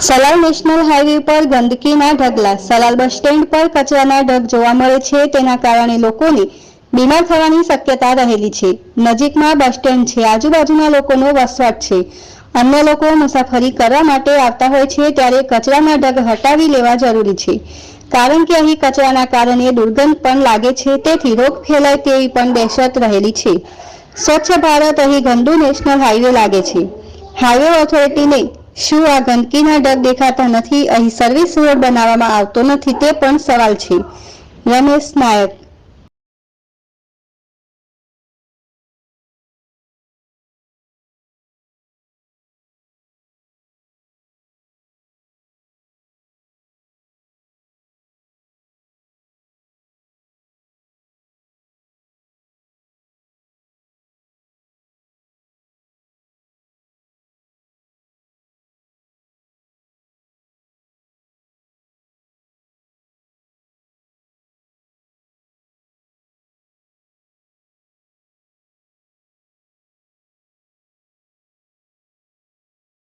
Salal national highway પર ગંદકીના ઢગલા। Salal bus stand પર કચરાના ઢગ જોવા મળે છે। તેના કારણે લોકોને બીમાર થવાની શક્યતા રહેલી છે। નજીકમાં બસ સ્ટેન્ડ છે, આજુબાજુના લોકોનો વસવાટ છે। અન્ય લોકો મુસાફરી કરવા માટે આવતા હોય છે ત્યારે કચરાના ઢગ હટાવી લેવા જરૂરી છે, કારણ કે અહીં કચરાના કારણે દુર્ગંધ પણ લાગે છે, તેથી રોગ ફેલાય તેવી પણ દહેશત રહેલી છે। સ્વચ્છ ભારત અહીં ગંદુ નેશનલ હાઈવે લાગે છે। હાઈવે ઓથોરિટીને શું આ ગંદકીના ઢગ દેખાતા નથી? અહીં સર્વિસ રોડ બનાવવામાં આવતો નથી તે પણ સવાલ છે। રમેશ નાયક।